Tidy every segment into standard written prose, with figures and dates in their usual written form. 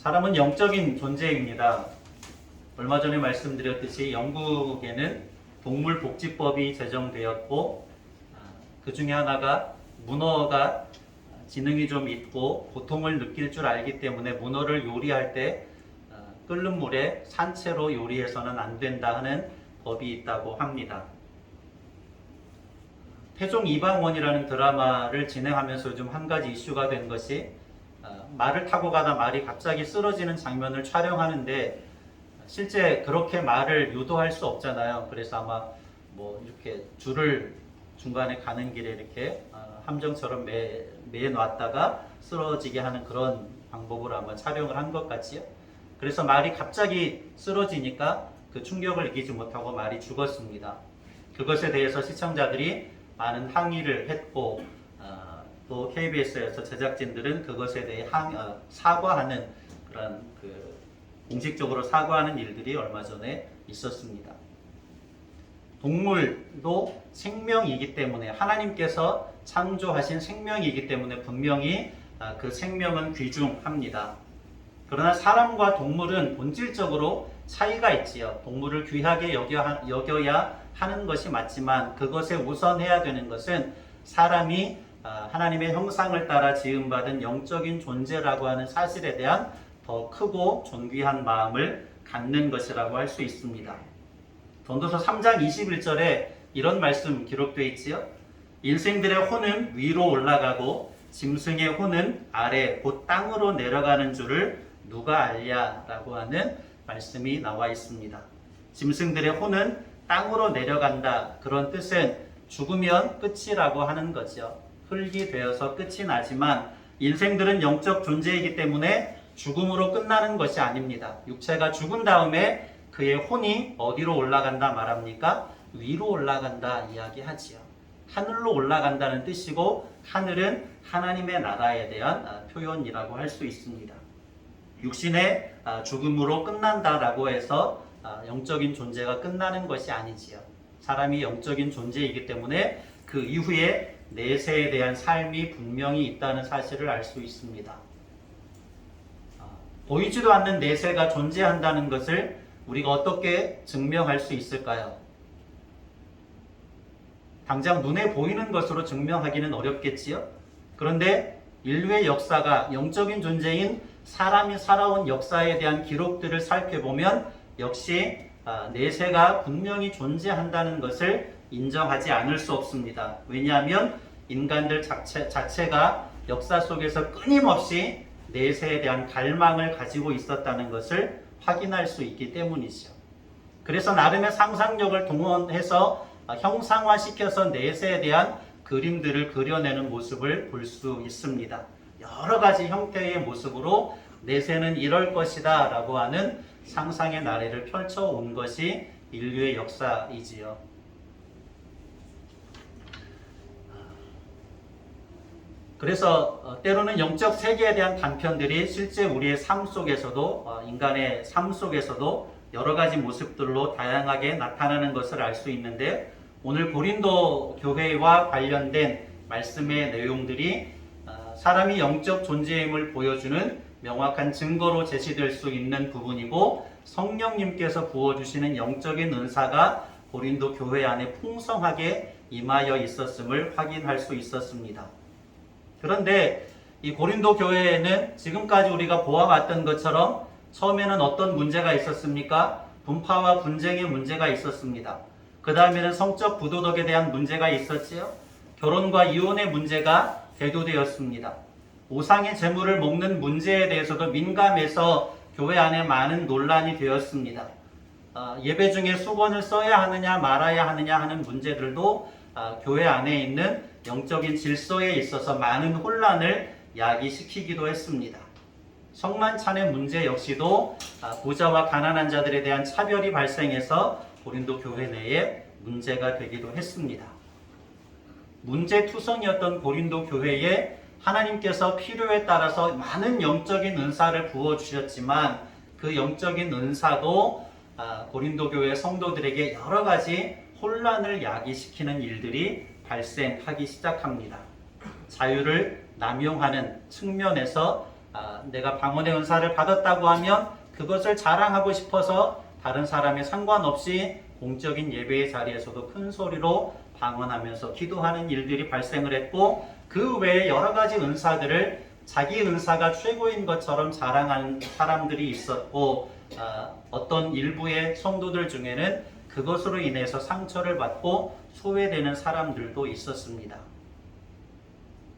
사람은 영적인 존재입니다. 얼마 전에 말씀드렸듯이 영국에는 동물복지법이 제정되었고 그 중에 하나가 문어가 지능이 좀 있고 고통을 느낄 줄 알기 때문에 문어를 요리할 때 끓는 물에 산채로 요리해서는 안 된다 하는 법이 있다고 합니다. 태종 이방원이라는 드라마를 진행하면서 요즘 한 가지 이슈가 된 것이 말을 타고 가다 말이 갑자기 쓰러지는 장면을 촬영하는데 실제 그렇게 말을 유도할 수 없잖아요. 그래서 아마 뭐 이렇게 줄을 중간에 가는 길에 이렇게 함정처럼 매 놨다가 쓰러지게 하는 그런 방법으로 아마 촬영을 한 것 같지요. 그래서 말이 갑자기 쓰러지니까 그 충격을 이기지 못하고 말이 죽었습니다. 그것에 대해서 시청자들이 많은 항의를 했고 또 KBS에서 제작진들은 그것에 대해 사과하는 그런 공식적으로 사과하는 일들이 얼마 전에 있었습니다. 동물도 생명이기 때문에 하나님께서 창조하신 생명이기 때문에 분명히 그 생명은 귀중합니다. 그러나 사람과 동물은 본질적으로 차이가 있지요. 동물을 귀하게 여겨야 하는 것이 맞지만 그것에 우선해야 되는 것은 사람이 하나님의 형상을 따라 지음받은 영적인 존재라고 하는 사실에 대한 더 크고 존귀한 마음을 갖는 것이라고 할 수 있습니다. 전도서 3장 21절에 이런 말씀 기록되어 있지요. 인생들의 혼은 위로 올라가고 짐승의 혼은 아래 곧 땅으로 내려가는 줄을 누가 알랴? 라고 하는 말씀이 나와 있습니다. 짐승들의 혼은 땅으로 내려간다. 그런 뜻은 죽으면 끝이라고 하는 거죠. 흙이 되어서 끝이 나지만 인생들은 영적 존재이기 때문에 죽음으로 끝나는 것이 아닙니다. 육체가 죽은 다음에 그의 혼이 어디로 올라간다 말합니까? 위로 올라간다 이야기하지요. 하늘로 올라간다는 뜻이고 하늘은 하나님의 나라에 대한 표현이라고 할 수 있습니다. 육신의 죽음으로 끝난다라고 해서 영적인 존재가 끝나는 것이 아니지요. 사람이 영적인 존재이기 때문에 그 이후에 내세에 대한 삶이 분명히 있다는 사실을 알 수 있습니다. 보이지도 않는 내세가 존재한다는 것을 우리가 어떻게 증명할 수 있을까요? 당장 눈에 보이는 것으로 증명하기는 어렵겠지요. 그런데 인류의 역사가 영적인 존재인 사람이 살아온 역사에 대한 기록들을 살펴보면 역시 내세가 분명히 존재한다는 것을 인정하지 않을 수 없습니다. 왜냐하면 인간들 자체가 역사 속에서 끊임없이 내세에 대한 갈망을 가지고 있었다는 것을 확인할 수 있기 때문이죠. 그래서 나름의 상상력을 동원해서 형상화시켜서 내세에 대한 그림들을 그려내는 모습을 볼 수 있습니다. 여러 가지 형태의 모습으로 내세는 이럴 것이다 라고 하는 상상의 나래를 펼쳐온 것이 인류의 역사이지요. 그래서 때로는 영적 세계에 대한 단편들이 실제 우리의 삶 속에서도 인간의 삶 속에서도 여러 가지 모습들로 다양하게 나타나는 것을 알 수 있는데 오늘 고린도 교회와 관련된 말씀의 내용들이 사람이 영적 존재임을 보여주는 명확한 증거로 제시될 수 있는 부분이고 성령님께서 부어주시는 영적인 은사가 고린도 교회 안에 풍성하게 임하여 있었음을 확인할 수 있었습니다. 그런데 이 고린도 교회에는 지금까지 우리가 보아왔던 것처럼 처음에는 어떤 문제가 있었습니까? 분파와 분쟁의 문제가 있었습니다. 그 다음에는 성적 부도덕에 대한 문제가 있었지요. 결혼과 이혼의 문제가 대두되었습니다. 우상의 재물을 먹는 문제에 대해서도 민감해서 교회 안에 많은 논란이 되었습니다. 예배 중에 수건을 써야 하느냐 말아야 하느냐 하는 문제들도 교회 안에 있는 영적인 질서에 있어서 많은 혼란을 야기시키기도 했습니다. 성만찬의 문제 역시도 부자와 가난한 자들에 대한 차별이 발생해서 고린도 교회 내에 문제가 되기도 했습니다. 문제투성이었던 고린도 교회에 하나님께서 필요에 따라서 많은 영적인 은사를 부어주셨지만 그 영적인 은사도 고린도 교회 성도들에게 여러 가지 혼란을 야기시키는 일들이 발생하기 시작합니다. 자유를 남용하는 측면에서 내가 방언의 은사를 받았다고 하면 그것을 자랑하고 싶어서 다른 사람에 상관없이 공적인 예배의 자리에서도 큰 소리로 방언하면서 기도하는 일들이 발생을 했고, 그 외에 여러 가지 은사들을 자기 은사가 최고인 것처럼 자랑하는 사람들이 있었고, 어떤 일부의 성도들 중에는 그것으로 인해서 상처를 받고 소외되는 사람들도 있었습니다.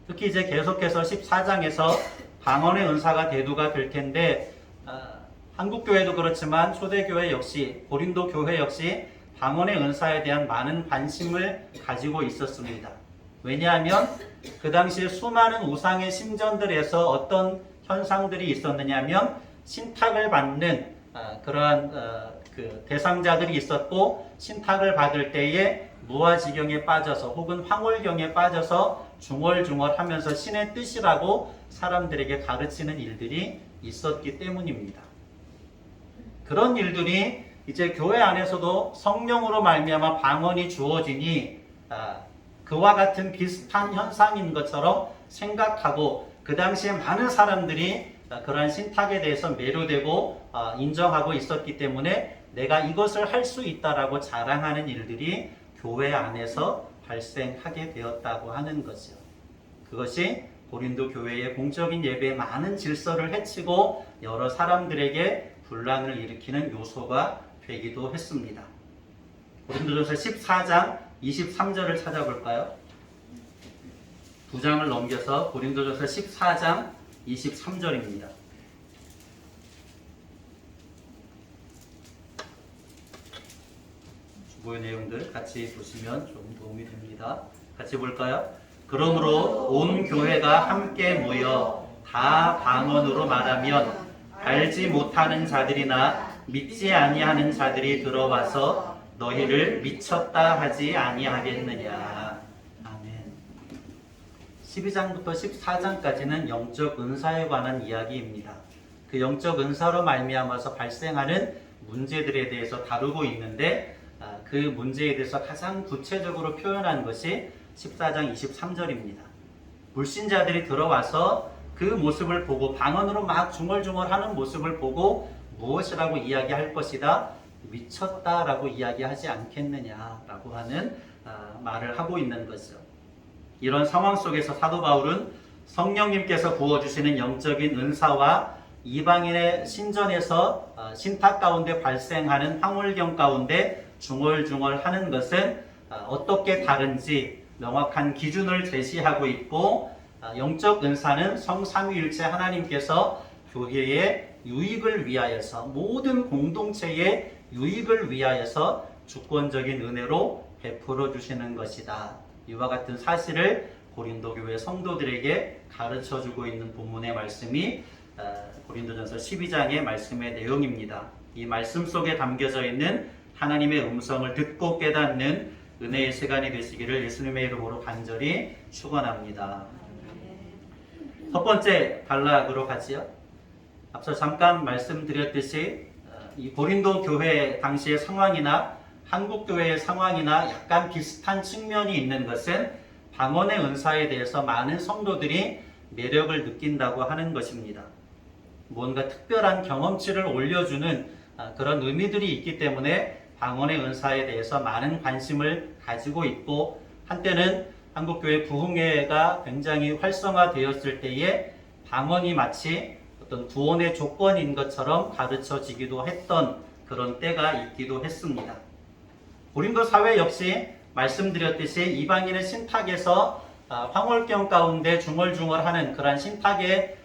특히 이제 계속해서 14장에서 방언의 은사가 대두가 될 텐데, 한국교회도 그렇지만 초대교회 역시, 고린도 교회 역시 방언의 은사에 대한 많은 관심을 가지고 있었습니다. 왜냐하면 그 당시에 수많은 우상의 신전들에서 어떤 현상들이 있었느냐면, 신탁을 받는 그러한 그 대상자들이 있었고, 신탁을 받을 때에 무아지경에 빠져서 혹은 황홀경에 빠져서 중얼중얼하면서 신의 뜻이라고 사람들에게 가르치는 일들이 있었기 때문입니다. 그런 일들이 이제 교회 안에서도 성령으로 말미암아 방언이 주어지니 그와 같은 비슷한 현상인 것처럼 생각하고, 그 당시에 많은 사람들이 그러한 신탁에 대해서 매료되고 인정하고 있었기 때문에 내가 이것을 할 수 있다라고 자랑하는 일들이 교회 안에서 발생하게 되었다고 하는 거죠. 그것이 고린도 교회의 공적인 예배에 많은 질서를 해치고 여러 사람들에게 분란을 일으키는 요소가 되기도 했습니다. 고린도전서 14장 23절을 찾아볼까요? 두 장을 넘겨서 고린도전서 14장 23절입니다. 주보의 내용들 같이 보시면 좀 도움이 됩니다. 같이 볼까요? 그러므로 온 교회가 함께 모여 다 방언으로 말하면 알지 못하는 자들이나 믿지 아니하는 자들이 들어와서 너희를 미쳤다 하지 아니하겠느냐. 아멘. 12장부터 14장까지는 영적 은사에 관한 이야기입니다. 그 영적 은사로 말미암아서 발생하는 문제들에 대해서 다루고 있는데, 그 문제에 대해서 가장 구체적으로 표현한 것이 14장 23절입니다. 불신자들이 들어와서 그 모습을 보고 방언으로 막 중얼중얼하는 모습을 보고 무엇이라고 이야기할 것이다? 미쳤다라고 이야기하지 않겠느냐라고 하는 말을 하고 있는 거죠. 이런 상황 속에서 사도 바울은 성령님께서 부어주시는 영적인 은사와 이방인의 신전에서 신탁 가운데 발생하는 황홀경 가운데 중얼중얼하는 것은 어떻게 다른지 명확한 기준을 제시하고 있고, 영적 은사는 성삼위일체 하나님께서 교회의 유익을 위하여서, 모든 공동체의 유익을 위하여서 주권적인 은혜로 베풀어 주시는 것이다. 이와 같은 사실을 고린도 교회 성도들에게 가르쳐 주고 있는 본문의 말씀이 고린도전서 12장의 말씀의 내용입니다. 이 말씀 속에 담겨져 있는 하나님의 음성을 듣고 깨닫는 은혜의 시간이 되시기를 예수님의 이름으로 간절히 축원합니다. 첫 번째 단락으로 가지요. 앞서 잠깐 말씀드렸듯이 이 고린도 교회 당시의 상황이나 한국 교회의 상황이나 약간 비슷한 측면이 있는 것은 방언의 은사에 대해서 많은 성도들이 매력을 느낀다고 하는 것입니다. 뭔가 특별한 경험치를 올려주는 그런 의미들이 있기 때문에 방언의 은사에 대해서 많은 관심을 가지고 있고, 한때는 한국교회 부흥회가 굉장히 활성화되었을 때에 방언이 마치 어떤 구원의 조건인 것처럼 가르쳐지기도 했던 그런 때가 있기도 했습니다. 고린도 사회 역시 말씀드렸듯이 이방인의 신탁에서 황홀경 가운데 중얼중얼하는 그러한 신탁의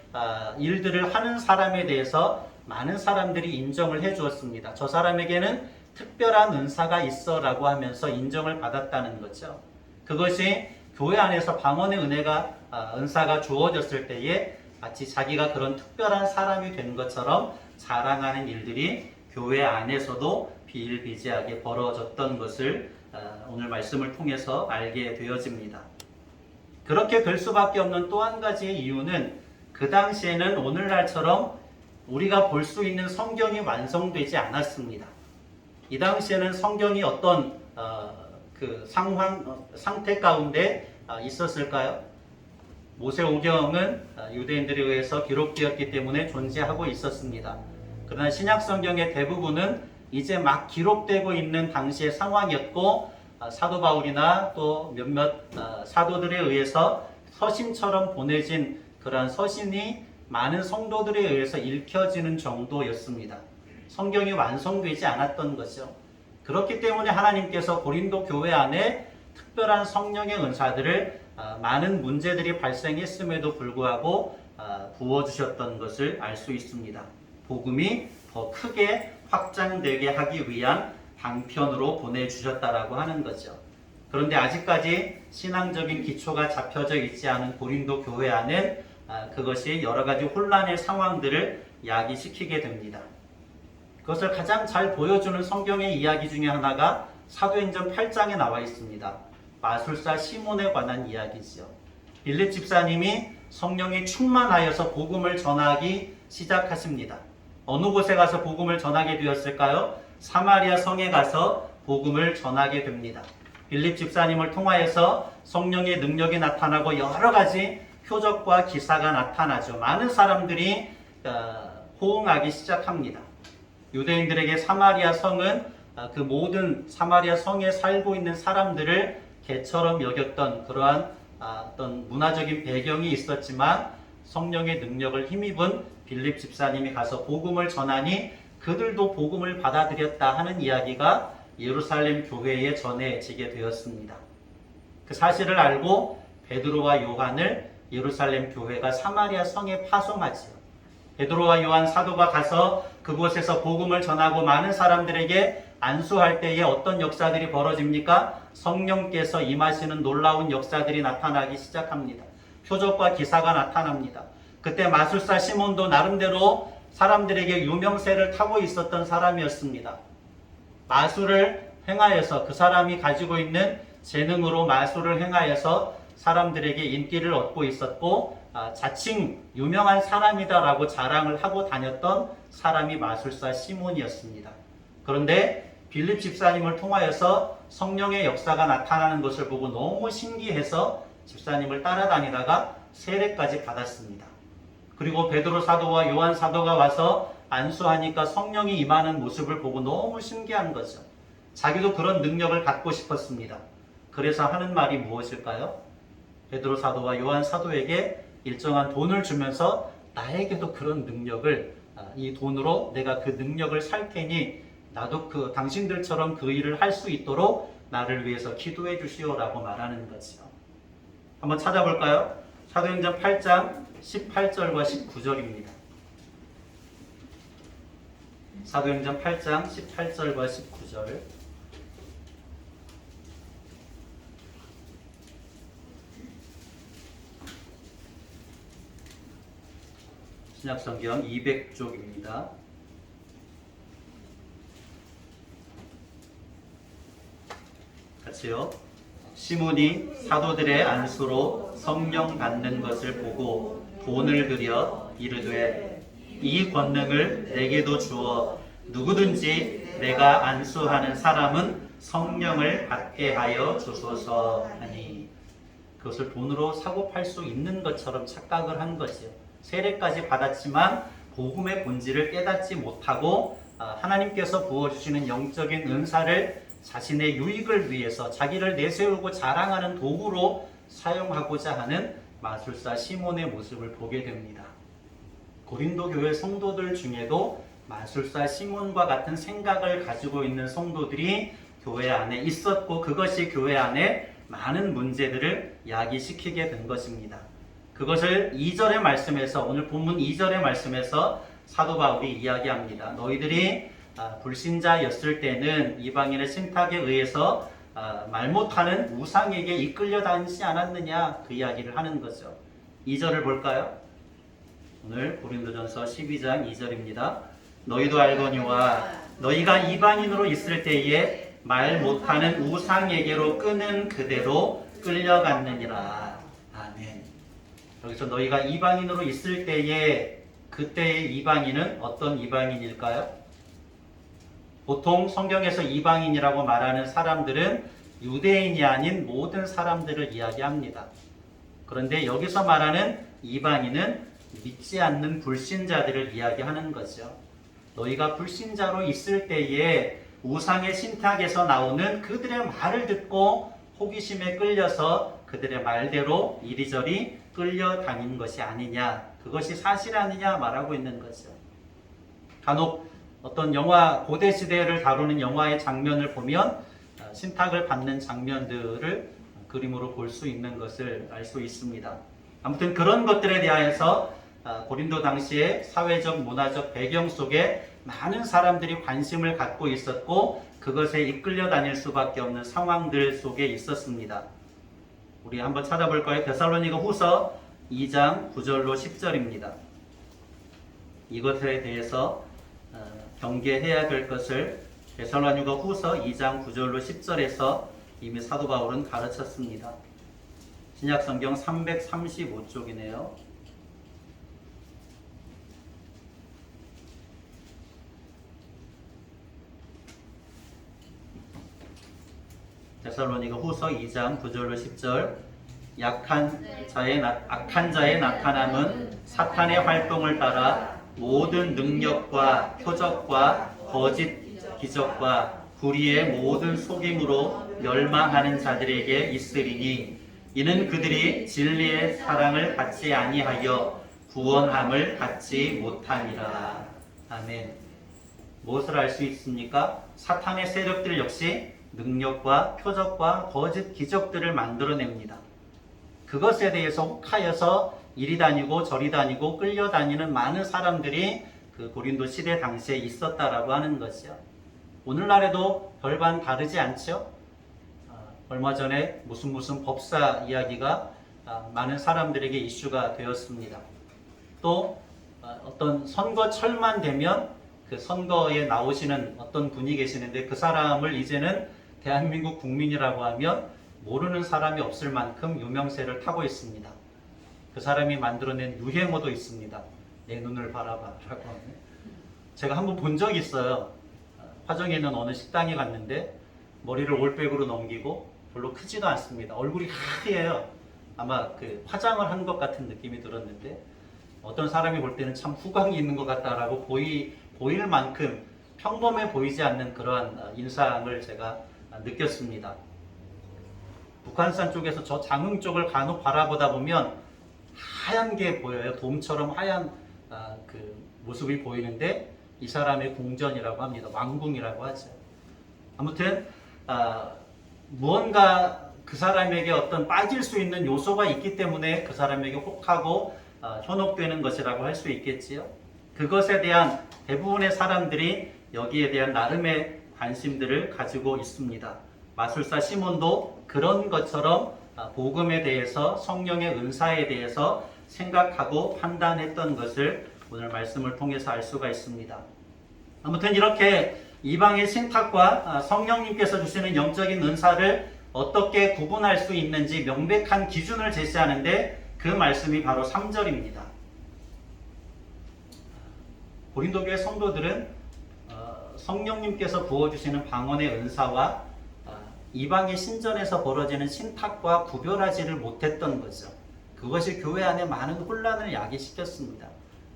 일들을 하는 사람에 대해서 많은 사람들이 인정을 해 주었습니다. 저 사람에게는 특별한 은사가 있어 라고 하면서 인정을 받았다는 거죠. 그것이 교회 안에서 방언의 은사가 주어졌을 때에 마치 자기가 그런 특별한 사람이 된 것처럼 자랑하는 일들이 교회 안에서도 비일비재하게 벌어졌던 것을 오늘 말씀을 통해서 알게 되어집니다. 그렇게 될 수밖에 없는 또 한 가지의 이유는 그 당시에는 오늘날처럼 우리가 볼 수 있는 성경이 완성되지 않았습니다. 이 당시에는 성경이 어떤 상태 가운데 있었을까요? 모세오경은 유대인들에 의해서 기록되었기 때문에 존재하고 있었습니다. 그러나 신약 성경의 대부분은 이제 막 기록되고 있는 당시의 상황이었고, 사도 바울이나 또 몇몇 사도들에 의해서 서신처럼 보내진 그러한 서신이 많은 성도들에 의해서 읽혀지는 정도였습니다. 성경이 완성되지 않았던 거죠. 그렇기 때문에 하나님께서 고린도 교회 안에 특별한 성령의 은사들을 많은 문제들이 발생했음에도 불구하고 부어주셨던 것을 알 수 있습니다. 복음이 더 크게 확장되게 하기 위한 방편으로 보내주셨다라고 하는 거죠. 그런데 아직까지 신앙적인 기초가 잡혀져 있지 않은 고린도 교회 안에 그것이 여러 가지 혼란의 상황들을 야기시키게 됩니다. 그것을 가장 잘 보여주는 성경의 이야기 중에 하나가 사도행전 8장에 나와 있습니다. 마술사 시몬에 관한 이야기죠. 빌립 집사님이 성령이 충만하여서 복음을 전하기 시작하십니다. 어느 곳에 가서 복음을 전하게 되었을까요? 사마리아 성에 가서 복음을 전하게 됩니다. 빌립 집사님을 통하여서 성령의 능력이 나타나고 여러 가지 표적과 기사가 나타나죠. 많은 사람들이 호응하기 시작합니다. 유대인들에게 사마리아 성은 그 모든 사마리아 성에 살고 있는 사람들을 개처럼 여겼던 그러한 어떤 문화적인 배경이 있었지만, 성령의 능력을 힘입은 빌립 집사님이 가서 복음을 전하니 그들도 복음을 받아들였다 하는 이야기가 예루살렘 교회에 전해지게 되었습니다. 그 사실을 알고 베드로와 요한을 예루살렘 교회가 사마리아 성에 파송하지요. 베드로와 요한 사도가 가서 그곳에서 복음을 전하고 많은 사람들에게 안수할 때에 어떤 역사들이 벌어집니까? 성령께서 임하시는 놀라운 역사들이 나타나기 시작합니다. 표적과 기사가 나타납니다. 그때 마술사 시몬도 나름대로 사람들에게 유명세를 타고 있었던 사람이었습니다. 마술을 행하여서 그 사람이 가지고 있는 재능으로 마술을 행하여서 사람들에게 인기를 얻고 있었고, 자칭 유명한 사람이다라고 자랑을 하고 다녔던 사람이 마술사 시몬이었습니다. 그런데 빌립 집사님을 통하여서 성령의 역사가 나타나는 것을 보고 너무 신기해서 집사님을 따라다니다가 세례까지 받았습니다. 그리고 베드로 사도와 요한 사도가 와서 안수하니까 성령이 임하는 모습을 보고 너무 신기한 거죠. 자기도 그런 능력을 갖고 싶었습니다. 그래서 하는 말이 무엇일까요? 베드로 사도와 요한 사도에게 일정한 돈을 주면서 나에게도 그런 능력을, 이 돈으로 내가 그 능력을 살 테니 나도 당신들처럼 그 일을 할 수 있도록 나를 위해서 기도해 주시오라고 말하는 거죠. 한번 찾아볼까요? 사도행전 8장 18절과 19절입니다. 사도행전 8장 18절과 19절. 신약성경 200쪽입니다. 같이요. 시몬이 사도들의 안수로 성령 받는 것을 보고 돈을 들여 이르되 이 권능을 내게도 주어 누구든지 내가 안수하는 사람은 성령을 받게 하여 주소서 하니, 그것을 돈으로 사고 팔 수 있는 것처럼 착각을 한 거지요. 세례까지 받았지만 복음의 본질을 깨닫지 못하고 하나님께서 부어주시는 영적인 은사를 자신의 유익을 위해서 자기를 내세우고 자랑하는 도구로 사용하고자 하는 마술사 시몬의 모습을 보게 됩니다. 고린도 교회 성도들 중에도 마술사 시몬과 같은 생각을 가지고 있는 성도들이 교회 안에 있었고, 그것이 교회 안에 많은 문제들을 야기시키게 된 것입니다. 그것을 2절의 말씀에서, 오늘 본문 2절의 말씀에서 사도 바울이 이야기합니다. 너희들이 불신자였을 때는 이방인의 신탁에 의해서 말 못하는 우상에게 이끌려 다니지 않았느냐, 그 이야기를 하는 거죠. 2절을 볼까요? 오늘 고린도전서 12장 2절입니다. 너희도 알거니와 너희가 이방인으로 있을 때에 말 못하는 우상에게로 끄는 그대로 끌려갔느니라. 아멘. 여기서 너희가 이방인으로 있을 때에, 그때의 이방인은 어떤 이방인일까요? 보통 성경에서 이방인이라고 말하는 사람들은 유대인이 아닌 모든 사람들을 이야기합니다. 그런데 여기서 말하는 이방인은 믿지 않는 불신자들을 이야기하는 거죠. 너희가 불신자로 있을 때에 우상의 신탁에서 나오는 그들의 말을 듣고 호기심에 끌려서 그들의 말대로 이리저리 끌려다닌 것이 아니냐, 그것이 사실 아니냐 말하고 있는 거죠. 간혹 어떤 영화, 고대 시대를 다루는 영화의 장면을 보면 신탁을 받는 장면들을 그림으로 볼 수 있는 것을 알 수 있습니다. 아무튼 그런 것들에 대하여서 고린도 당시의 사회적, 문화적 배경 속에 많은 사람들이 관심을 갖고 있었고 그것에 이끌려 다닐 수밖에 없는 상황들 속에 있었습니다. 우리 한번 찾아볼 거예요. 데살로니가 후서 2장 9절로 10절입니다. 이것에 대해서 경계해야 될 것을 데살로니가 후서 2장 9절로 10절에서 이미 사도 바울은 가르쳤습니다. 신약성경 335쪽이네요. 데살로니가 후서 2장 9절로 10절. 악한 자의 나타남은 사탄의 활동을 따라 모든 능력과 표적과 거짓 기적과 불의의 모든 속임으로 멸망하는 자들에게 있으리니 이는 그들이 진리의 사랑을 받지 아니하여 구원함을 받지 못함이라. 아멘. 무엇을 알 수 있습니까? 사탄의 세력들 역시 능력과 표적과 거짓 기적들을 만들어냅니다. 그것에 대해서 혹하여서 이리 다니고 저리 다니고 끌려다니는 많은 사람들이 그 고린도 시대 당시에 있었다라고 하는 것이요. 오늘날에도 별반 다르지 않죠? 얼마 전에 무슨 법사 이야기가 많은 사람들에게 이슈가 되었습니다. 또 어떤 선거철만 되면 그 선거에 나오시는 어떤 분이 계시는데 그 사람을 이제는 대한민국 국민이라고 하면 모르는 사람이 없을 만큼 유명세를 타고 있습니다. 그 사람이 만들어낸 유행어도 있습니다. 내 눈을 바라봐라고. 제가 한번 본 적이 있어요. 화정에 있는 어느 식당에 갔는데 머리를 올백으로 넘기고 별로 크지도 않습니다. 얼굴이 하얘요. 아마 그 화장을 한 것 같은 느낌이 들었는데 어떤 사람이 볼 때는 참 후광이 있는 것 같다라고 보일 만큼 평범해 보이지 않는 그러한 인상을 제가 느꼈습니다. 북한산 쪽에서 저 장흥 쪽을 간혹 바라보다 보면 하얀 게 보여요. 돔처럼 하얀 그 모습이 보이는데 이 사람의 궁전이라고 합니다. 왕궁이라고 하죠. 아무튼 무언가 그 사람에게 어떤 빠질 수 있는 요소가 있기 때문에 그 사람에게 혹하고 현혹되는 것이라고 할 수 있겠지요. 그것에 대한 대부분의 사람들이 여기에 대한 나름의 관심들을 가지고 있습니다. 마술사 시몬도 그런 것처럼 복음에 대해서 성령의 은사에 대해서 생각하고 판단했던 것을 오늘 말씀을 통해서 알 수가 있습니다. 아무튼 이렇게 이방의 신탁과 성령님께서 주시는 영적인 은사를 어떻게 구분할 수 있는지 명백한 기준을 제시하는데 그 말씀이 바로 3절입니다. 고린도 교회 성도들은 성령님께서 부어주시는 방언의 은사와 이방의 신전에서 벌어지는 신탁과 구별하지를 못했던 거죠. 그것이 교회 안에 많은 혼란을 야기시켰습니다.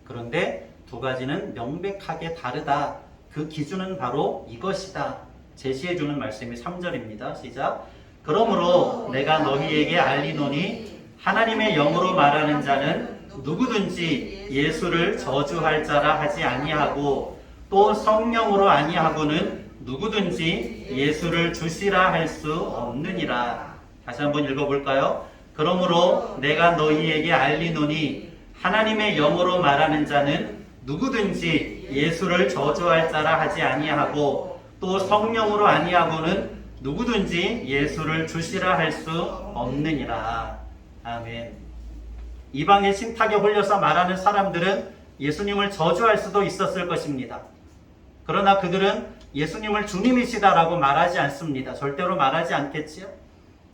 그런데 두 가지는 명백하게 다르다. 그 기준은 바로 이것이다. 제시해주는 말씀이 3절입니다. 시작. 그러므로 내가 너희에게 알리노니 하나님의 영으로 말하는 자는 누구든지 예수를 저주할 자라 하지 아니하고 또 성령으로 아니하고는 누구든지 예수를 주시라 할 수 없느니라. 다시 한번 읽어볼까요? 그러므로 내가 너희에게 알리노니 하나님의 영으로 말하는 자는 누구든지 예수를 저주할 자라 하지 아니하고 또 성령으로 아니하고는 누구든지 예수를 주시라 할 수 없느니라. 아멘. 이방의 신탁에 홀려서 말하는 사람들은 예수님을 저주할 수도 있었을 것입니다. 그러나 그들은 예수님을 주님이시다라고 말하지 않습니다. 절대로 말하지 않겠지요.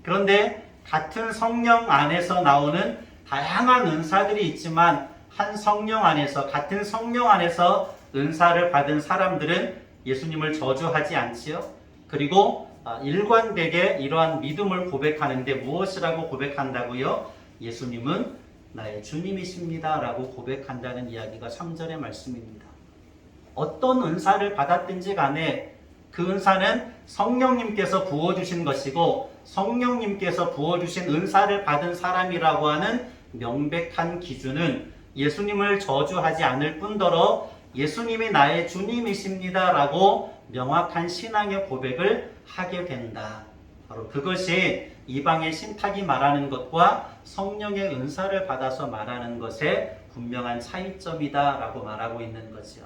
그런데 같은 성령 안에서 나오는 다양한 은사들이 있지만 한 성령 안에서, 같은 성령 안에서 은사를 받은 사람들은 예수님을 저주하지 않지요. 그리고 일관되게 이러한 믿음을 고백하는데 무엇이라고 고백한다고요? 예수님은 나의 주님이십니다 라고 고백한다는 이야기가 3절의 말씀입니다. 어떤 은사를 받았든지 간에 그 은사는 성령님께서 부어주신 것이고 성령님께서 부어주신 은사를 받은 사람이라고 하는 명백한 기준은 예수님을 저주하지 않을 뿐더러 예수님이 나의 주님이십니다 라고 명확한 신앙의 고백을 하게 된다. 바로 그것이 이방의 신탁이 말하는 것과 성령의 은사를 받아서 말하는 것의 분명한 차이점이다 라고 말하고 있는 거죠.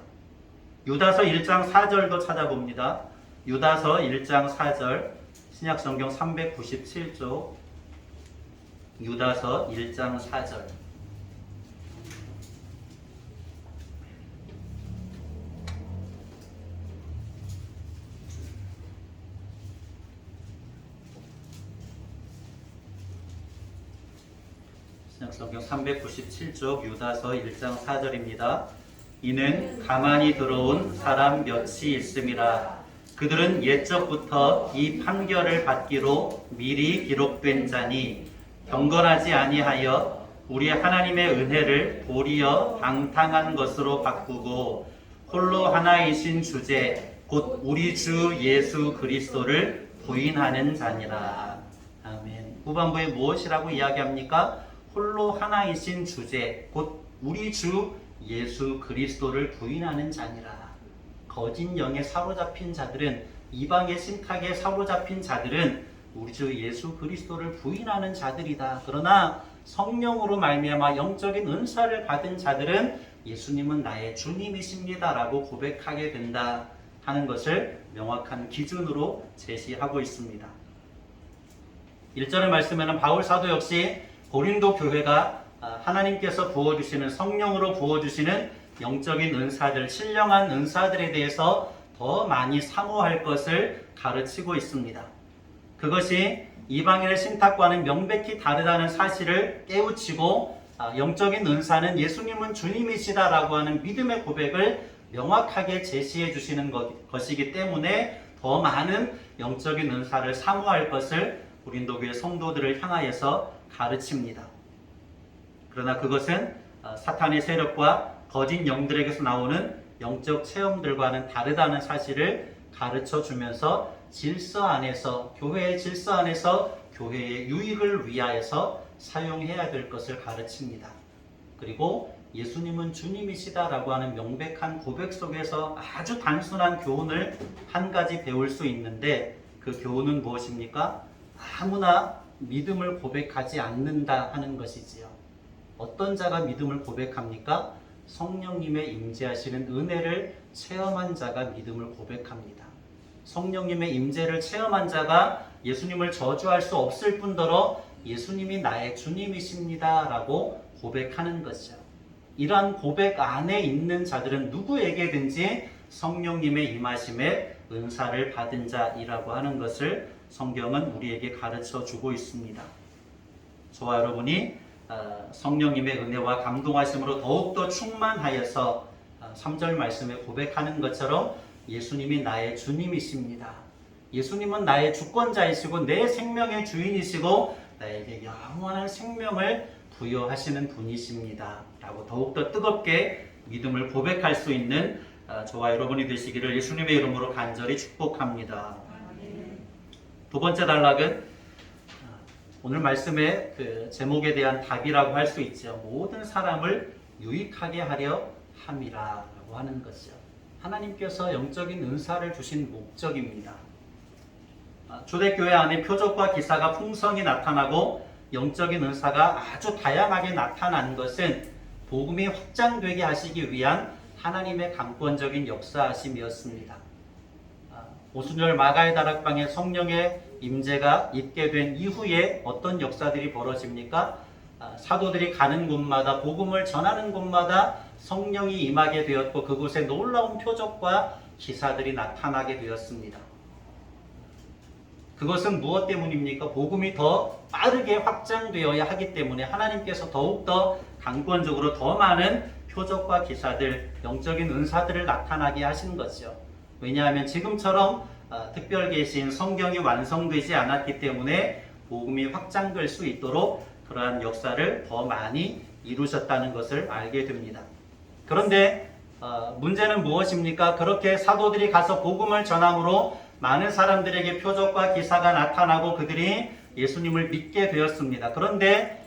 유다서 1장 4절도 찾아봅니다. 유다서 1장 4절 신약성경 397쪽 유다서 1장 4절 신약성경 397쪽 유다서 1장 4절입니다. 이는 가만히 들어온 사람 몇이 있음이라. 그들은 옛적부터 이 판결을 받기로 미리 기록된 자니 경건하지 아니하여 우리 하나님의 은혜를 도리어 방탕한 것으로 바꾸고 홀로 하나이신 주제 곧 우리 주 예수 그리스도를 부인하는 자니라. 아멘. 후반부에 무엇이라고 이야기합니까? 홀로 하나이신 주제 곧 우리 주 예수 그리스도를 부인하는 자니라. 거짓 영에 사로잡힌 자들은, 이방의 신탁에 사로잡힌 자들은 우리 주 예수 그리스도를 부인하는 자들이다. 그러나 성령으로 말미암아 영적인 은사를 받은 자들은 예수님은 나의 주님이십니다 라고 고백하게 된다 하는 것을 명확한 기준으로 제시하고 있습니다. 1절의 말씀에는 바울 사도 역시 고린도 교회가 하나님께서 부어주시는, 성령으로 부어주시는 영적인 은사들, 신령한 은사들에 대해서 더 많이 사모할 것을 가르치고 있습니다. 그것이 이방인의 신탁과는 명백히 다르다는 사실을 깨우치고 영적인 은사는 예수님은 주님이시다라고 하는 믿음의 고백을 명확하게 제시해 주시는 것이기 때문에 더 많은 영적인 은사를 사모할 것을 고린도교회 성도들을 향하여서 가르칩니다. 그러나 그것은 사탄의 세력과 거짓 영들에게서 나오는 영적 체험들과는 다르다는 사실을 가르쳐 주면서 질서 안에서, 교회의 질서 안에서 교회의 유익을 위하여서 사용해야 될 것을 가르칩니다. 그리고 예수님은 주님이시다라고 하는 명백한 고백 속에서 아주 단순한 교훈을 한 가지 배울 수 있는데 그 교훈은 무엇입니까? 아무나 믿음을 고백하지 않는다 하는 것이지요. 어떤 자가 믿음을 고백합니까? 성령님의 임재하시는 은혜를 체험한 자가 믿음을 고백합니다. 성령님의 임재를 체험한 자가 예수님을 저주할 수 없을 뿐더러 예수님이 나의 주님이십니다 라고 고백하는 것이죠. 이러한 고백 안에 있는 자들은 누구에게든지 성령님의 임하심에 은사를 받은 자이라고 하는 것을 성경은 우리에게 가르쳐 주고 있습니다. 저와 여러분이 성령님의 은혜와 감동하심으로 더욱더 충만하여서 3절 말씀에 고백하는 것처럼 예수님이 나의 주님이십니다. 예수님은 나의 주권자이시고 내 생명의 주인이시고 나에게 영원한 생명을 부여하시는 분이십니다 라고 더욱더 뜨겁게 믿음을 고백할 수 있는 저와 여러분이 되시기를 예수님의 이름으로 간절히 축복합니다. 두 번째 단락은 오늘 말씀의 그 제목에 대한 답이라고 할 수 있죠. 모든 사람을 유익하게 하려 함이라고 하는 것이죠. 하나님께서 영적인 은사를 주신 목적입니다. 초대교회 안에 표적과 기사가 풍성히 나타나고 영적인 은사가 아주 다양하게 나타난 것은 복음이 확장되게 하시기 위한 하나님의 강권적인 역사하심이었습니다. 오순절 마가의 다락방에 성령의 임재가 있게 된 이후에 어떤 역사들이 벌어집니까? 사도들이 가는 곳마다, 복음을 전하는 곳마다 성령이 임하게 되었고 그곳에 놀라운 표적과 기사들이 나타나게 되었습니다. 그것은 무엇 때문입니까? 복음이 더 빠르게 확장되어야 하기 때문에 하나님께서 더욱더 강권적으로 더 많은 표적과 기사들, 영적인 은사들을 나타나게 하신 거죠. 왜냐하면 지금처럼 특별 계신 성경이 완성되지 않았기 때문에 복음이 확장될 수 있도록 그러한 역사를 더 많이 이루셨다는 것을 알게 됩니다. 그런데 문제는 무엇입니까? 그렇게 사도들이 가서 복음을 전함으로 많은 사람들에게 표적과 기사가 나타나고 그들이 예수님을 믿게 되었습니다. 그런데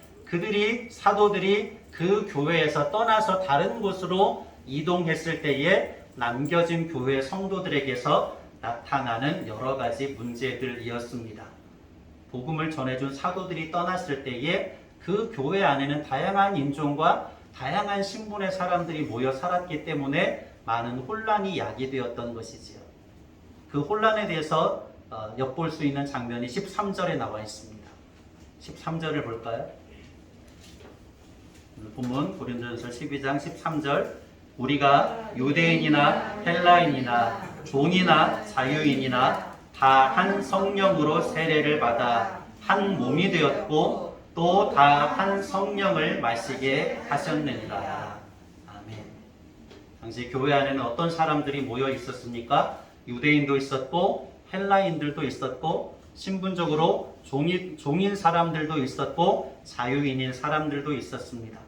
사도들이 그 교회에서 떠나서 다른 곳으로 이동했을 때에 남겨진 교회 성도들에게서 나타나는 여러 가지 문제들이었습니다. 복음을 전해준 사도들이 떠났을 때에 그 교회 안에는 다양한 인종과 다양한 신분의 사람들이 모여 살았기 때문에 많은 혼란이 야기되었던 것이지요. 그 혼란에 대해서 엿볼 수 있는 장면이 13절에 나와 있습니다. 13절을 볼까요? 본문 고린도전서 12장 13절 우리가 유대인이나 헬라인이나 종이나 자유인이나 다 한 성령으로 세례를 받아 한 몸이 되었고 또 다 한 성령을 마시게 하셨느니라. 아멘. 당시 교회 안에는 어떤 사람들이 모여 있었습니까? 유대인도 있었고 헬라인들도 있었고 신분적으로 종인 사람들도 있었고 자유인인 사람들도 있었습니다.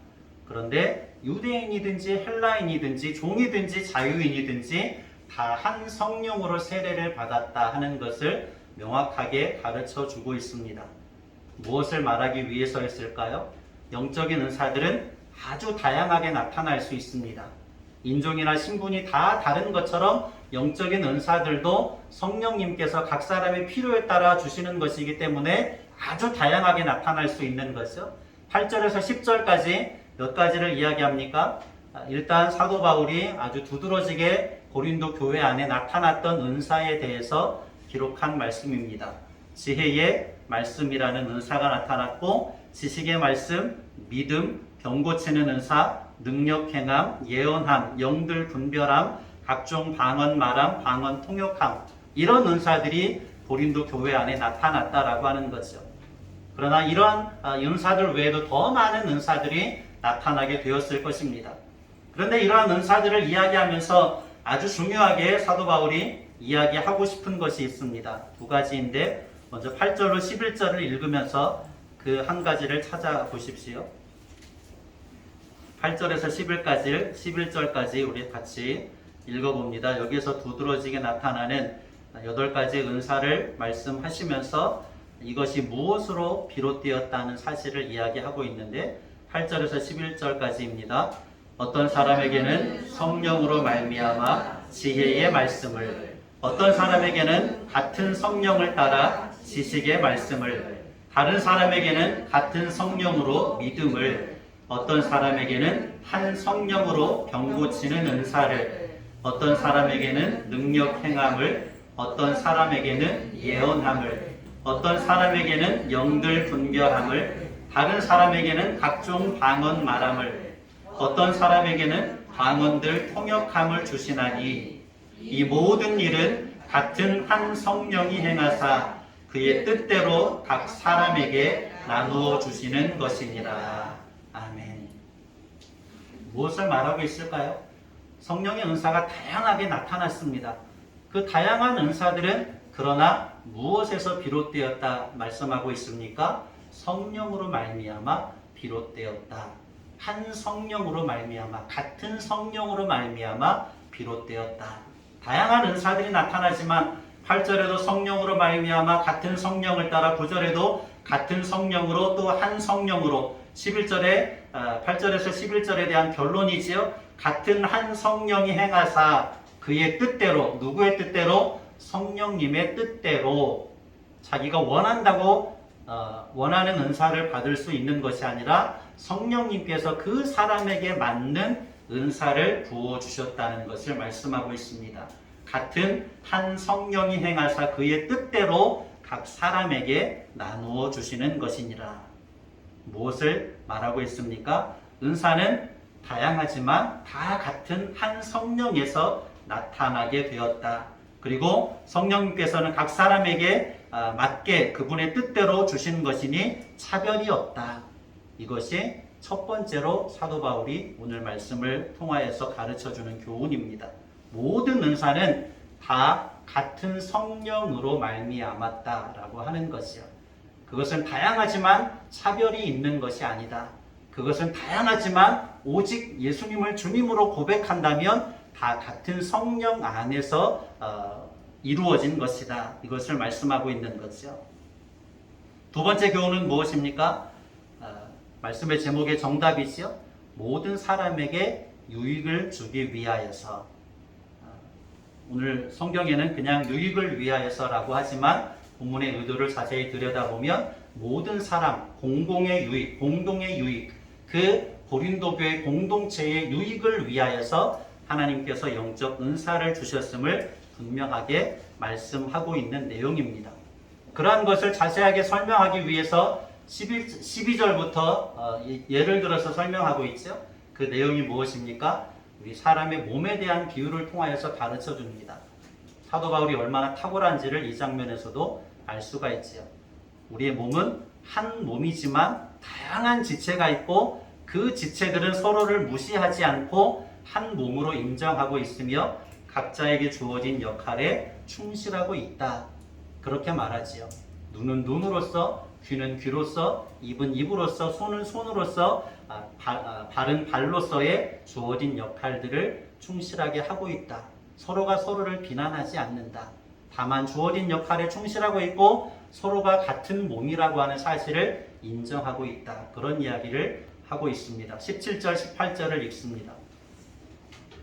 그런데 유대인이든지 헬라인이든지 종이든지 자유인이든지 다 한 성령으로 세례를 받았다 하는 것을 명확하게 가르쳐 주고 있습니다. 무엇을 말하기 위해서였을까요? 영적인 은사들은 아주 다양하게 나타날 수 있습니다. 인종이나 신분이 다 다른 것처럼 영적인 은사들도 성령님께서 각 사람의 필요에 따라 주시는 것이기 때문에 아주 다양하게 나타날 수 있는 거죠. 8절에서 10절까지 몇 가지를 이야기합니까? 일단 사도 바울이 아주 두드러지게 고린도 교회 안에 나타났던 은사에 대해서 기록한 말씀입니다. 지혜의 말씀이라는 은사가 나타났고 지식의 말씀, 믿음, 병 고치는 은사, 능력 행함, 예언함, 영들 분별함, 각종 방언 말함, 방언 통역함 이런 은사들이 고린도 교회 안에 나타났다라고 하는 거죠. 그러나 이러한 은사들 외에도 더 많은 은사들이 나타나게 되었을 것입니다. 그런데 이러한 은사들을 이야기하면서 아주 중요하게 사도 바울이 이야기하고 싶은 것이 있습니다. 두 가지인데 먼저 8절로 11절을 읽으면서 그 한 가지를 찾아보십시오. 8절에서 11절까지 우리 같이 읽어봅니다. 여기서 두드러지게 나타나는 8가지 은사를 말씀하시면서 이것이 무엇으로 비롯되었다는 사실을 이야기하고 있는데 8절에서 11절까지입니다. 어떤 사람에게는 성령으로 말미암아 지혜의 말씀을, 어떤 사람에게는 같은 성령을 따라 지식의 말씀을, 다른 사람에게는 같은 성령으로 믿음을, 어떤 사람에게는 한 성령으로 병 고치는 은사를, 어떤 사람에게는 능력 행함을, 어떤 사람에게는 예언함을, 어떤 사람에게는 영들 분별함을, 다른 사람에게는 각종 방언 말함을, 어떤 사람에게는 방언들 통역함을 주시나니 이 모든 일은 같은 한 성령이 행하사 그의 뜻대로 각 사람에게 나누어 주시는 것이니라. 아멘. 무엇을 말하고 있을까요? 성령의 은사가 다양하게 나타났습니다. 그 다양한 은사들은 그러나 무엇에서 비롯되었다 말씀하고 있습니까? 성령으로 말미암아 비롯되었다. 한 성령으로 말미암아, 같은 성령으로 말미암아 비롯되었다. 다양한 은사들이 나타나지만 8절에도 성령으로 말미암아 같은 성령을 따라 9절에도 같은 성령으로 또 한 성령으로 8절에서 11절에 대한 결론이지요. 같은 한 성령이 행하사 그의 뜻대로, 누구의 뜻대로? 성령님의 뜻대로 자기가 원한다고 원하는 은사를 받을 수 있는 것이 아니라 성령님께서 그 사람에게 맞는 은사를 부어주셨다는 것을 말씀하고 있습니다. 같은 한 성령이 행하사 그의 뜻대로 각 사람에게 나누어 주시는 것이니라. 무엇을 말하고 있습니까? 은사는 다양하지만 다 같은 한 성령에서 나타나게 되었다. 그리고 성령님께서는 각 사람에게 맞게 그분의 뜻대로 주신 것이니 차별이 없다. 이것이 첫 번째로 사도 바울이 오늘 말씀을 통하여서 가르쳐주는 교훈입니다. 모든 은사는 다 같은 성령으로 말미암았다라고 하는 것이요. 그것은 다양하지만 차별이 있는 것이 아니다. 그것은 다양하지만 오직 예수님을 주님으로 고백한다면 다 같은 성령 안에서 이루어진 것이다. 이것을 말씀하고 있는 거죠. 두 번째 교훈은 무엇입니까? 말씀의 제목의 정답이지요. 모든 사람에게 유익을 주기 위하여서. 오늘 성경에는 그냥 유익을 위하여서라고 하지만 본문의 의도를 자세히 들여다보면 모든 사람, 공공의 유익, 공동의 유익, 그 고린도 교회 공동체의 유익을 위하여서 하나님께서 영적 은사를 주셨음을 분명하게 말씀하고 있는 내용입니다. 그러한 것을 자세하게 설명하기 위해서 12절부터 예를 들어서 설명하고 있죠. 그 내용이 무엇입니까? 우리 사람의 몸에 대한 비유를 통하여서 가르쳐 줍니다. 사도 바울이 얼마나 탁월한지를 이 장면에서도 알 수가 있지요. 우리의 몸은 한 몸이지만 다양한 지체가 있고 그 지체들은 서로를 무시하지 않고 한 몸으로 인정하고 있으며 각자에게 주어진 역할에 충실하고 있다. 그렇게 말하지요. 눈은 눈으로서, 귀는 귀로서, 입은 입으로서, 손은 손으로서, 발은 발로서의 주어진 역할들을 충실하게 하고 있다. 서로가 서로를 비난하지 않는다. 다만 주어진 역할에 충실하고 있고 서로가 같은 몸이라고 하는 사실을 인정하고 있다. 그런 이야기를 하고 있습니다. 17절, 18절을 읽습니다.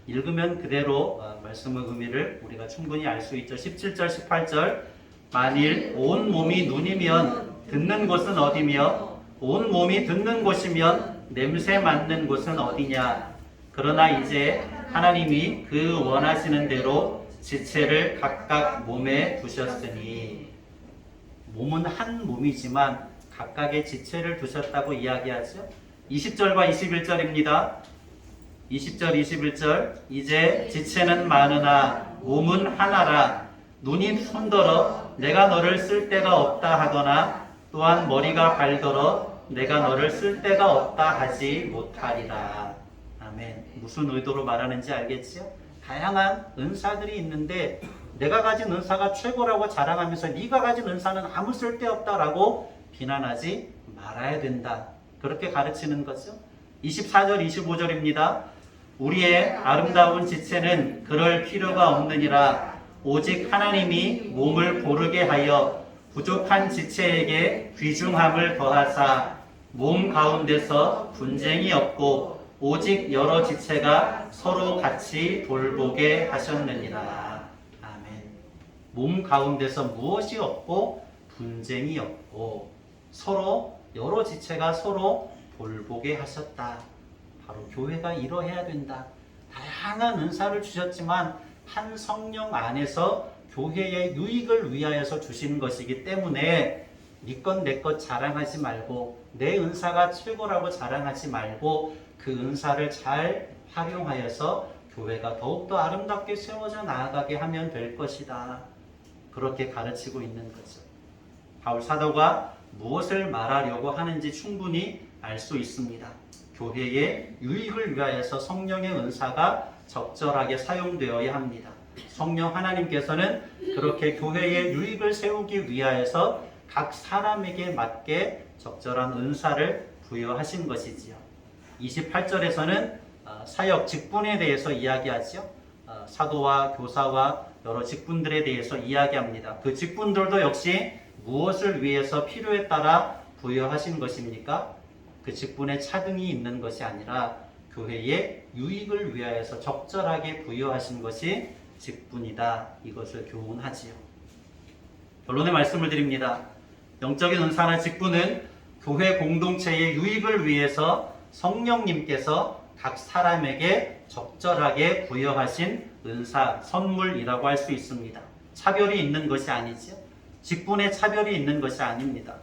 읽으면 그대로 말씀의 의미를 우리가 충분히 알 수 있죠. 17절, 18절. 만일 온 몸이 눈이면 듣는 곳은 어디며 온 몸이 듣는 곳이면 냄새 맡는 곳은 어디냐. 그러나 이제 하나님이 그 원하시는 대로 지체를 각각 몸에 두셨으니, 몸은 한 몸이지만 각각의 지체를 두셨다고 이야기하죠. 20절과 21절입니다. 20절, 21절. 이제 지체는 많으나 몸은 하나라. 눈이 손더러 내가 너를 쓸 데가 없다 하거나 또한 머리가 발더러 내가 너를 쓸 데가 없다 하지 못하리라. 아멘. 무슨 의도로 말하는지 알겠지요? 다양한 은사들이 있는데 내가 가진 은사가 최고라고 자랑하면서 네가 가진 은사는 아무 쓸데없다라고 비난하지 말아야 된다. 그렇게 가르치는 거죠. 24절, 25절입니다. 우리의 아름다운 지체는 그럴 필요가 없느니라. 오직 하나님이 몸을 고르게 하여 부족한 지체에게 귀중함을 더하사 몸 가운데서 분쟁이 없고 오직 여러 지체가 서로 같이 돌보게 하셨느니라. 아멘. 몸 가운데서 무엇이 없고 분쟁이 없고 서로 여러 지체가 서로 돌보게 하셨다. 바로 교회가 이러해야 된다. 다양한 은사를 주셨지만 한 성령 안에서 교회의 유익을 위하여서 주신 것이기 때문에 네 것 내 것 자랑하지 말고 내 은사가 최고라고 자랑하지 말고 그 은사를 잘 활용하여서 교회가 더욱더 아름답게 세워져 나아가게 하면 될 것이다. 그렇게 가르치고 있는 거죠. 바울 사도가 무엇을 말하려고 하는지 충분히 알 수 있습니다. 교회의 유익을 위하여서 성령의 은사가 적절하게 사용되어야 합니다. 성령 하나님께서는 그렇게 교회의 유익을 세우기 위하여서 각 사람에게 맞게 적절한 은사를 부여하신 것이지요. 28절에서는 사역 직분에 대해서 이야기하죠. 사도와 교사와 여러 직분들에 대해서 이야기합니다. 그 직분들도 역시 무엇을 위해서 필요에 따라 부여하신 것입니까? 그 직분에 차등이 있는 것이 아니라 교회의 유익을 위하여서 적절하게 부여하신 것이 직분이다. 이것을 교훈하지요. 결론의 말씀을 드립니다. 영적인 은사나 직분은 교회 공동체의 유익을 위해서 성령님께서 각 사람에게 적절하게 부여하신 은사, 선물이라고 할 수 있습니다. 차별이 있는 것이 아니죠. 직분에 차별이 있는 것이 아닙니다.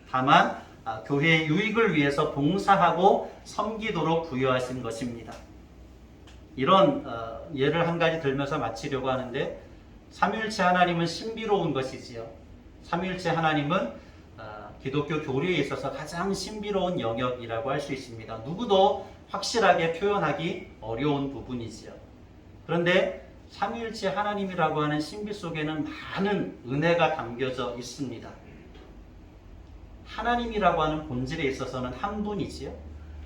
다만 교회의 유익을 위해서 봉사하고 섬기도록 부여하신 것입니다. 이런 예를 한 가지 들면서 마치려고 하는데, 삼위일체 하나님은 신비로운 것이지요. 삼위일체 하나님은 기독교 교리에 있어서 가장 신비로운 영역이라고 할 수 있습니다. 누구도 확실하게 표현하기 어려운 부분이지요. 그런데 삼위일체 하나님이라고 하는 신비 속에는 많은 은혜가 담겨져 있습니다. 하나님이라고 하는 본질에 있어서는 한 분이지요.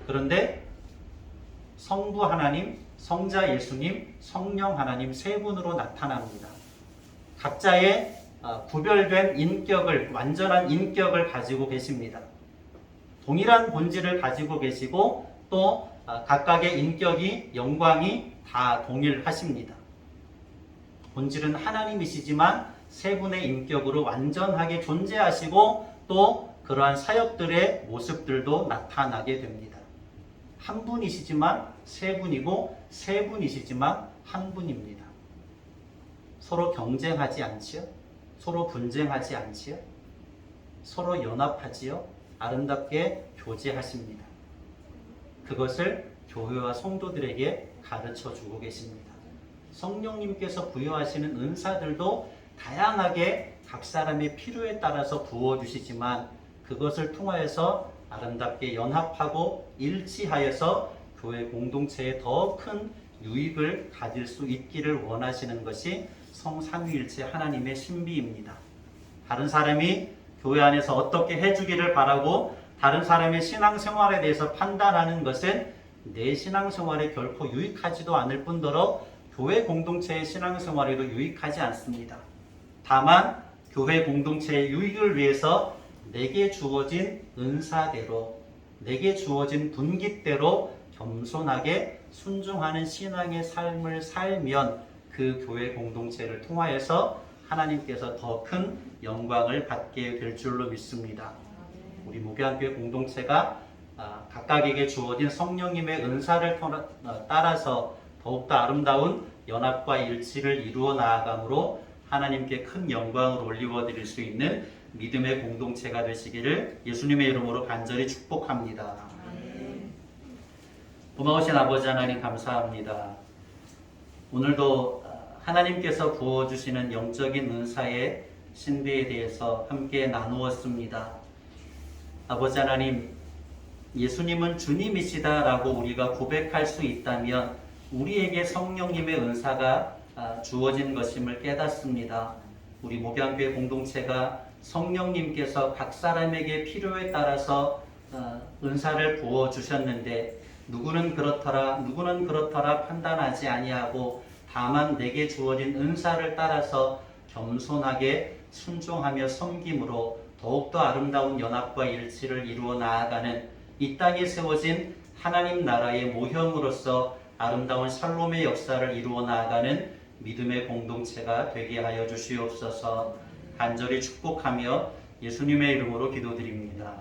그런데 성부 하나님, 성자 예수님, 성령 하나님 세 분으로 나타납니다. 각자의 구별된 인격을, 완전한 인격을 가지고 계십니다. 동일한 본질을 가지고 계시고 또 각각의 인격이, 영광이 다 동일하십니다. 본질은 하나님이시지만 세 분의 인격으로 완전하게 존재하시고 또 그러한 사역들의 모습들도 나타나게 됩니다. 한 분이시지만 세 분이고 세 분이시지만 한 분입니다. 서로 경쟁하지 않지요? 서로 분쟁하지 않지요? 서로 연합하지요? 아름답게 교제하십니다. 그것을 교회와 성도들에게 가르쳐 주고 계십니다. 성령님께서 부여하시는 은사들도 다양하게 각 사람의 필요에 따라서 부어주시지만 그것을 통하여서 아름답게 연합하고 일치하여서 교회 공동체에 더 큰 유익을 가질 수 있기를 원하시는 것이 성삼위일체 하나님의 신비입니다. 다른 사람이 교회 안에서 어떻게 해주기를 바라고 다른 사람의 신앙생활에 대해서 판단하는 것은 내 신앙생활에 결코 유익하지도 않을 뿐더러 교회 공동체의 신앙생활에도 유익하지 않습니다. 다만 교회 공동체의 유익을 위해서 내게 주어진 은사대로, 내게 주어진 분깃대로 겸손하게 순종하는 신앙의 삶을 살면 그 교회 공동체를 통하여서 하나님께서 더 큰 영광을 받게 될 줄로 믿습니다. 우리 무교한교회 공동체가 각각에게 주어진 성령님의 은사를 따라서 더욱더 아름다운 연합과 일치를 이루어 나아감으로 하나님께 큰 영광을 올리워 드릴 수 있는 믿음의 공동체가 되시기를 예수님의 이름으로 간절히 축복합니다. 고마우신 아버지 하나님 감사합니다. 오늘도 하나님께서 부어주시는 영적인 은사의 신비에 대해서 함께 나누었습니다. 아버지 하나님, 예수님은 주님이시다라고 우리가 고백할 수 있다면 우리에게 성령님의 은사가 주어진 것임을 깨닫습니다. 우리 목양교회 공동체가 성령님께서 각 사람에게 필요에 따라서 은사를 부어 주셨는데 누구는 그렇더라 판단하지 아니하고 다만 내게 주어진 은사를 따라서 겸손하게 순종하며 섬김으로 더욱더 아름다운 연합과 일치를 이루어 나아가는 이 땅에 세워진 하나님 나라의 모형으로서 아름다운 샬롬의 역사를 이루어 나아가는 믿음의 공동체가 되게 하여 주시옵소서. 간절히 축복하며 예수님의 이름으로 기도드립니다.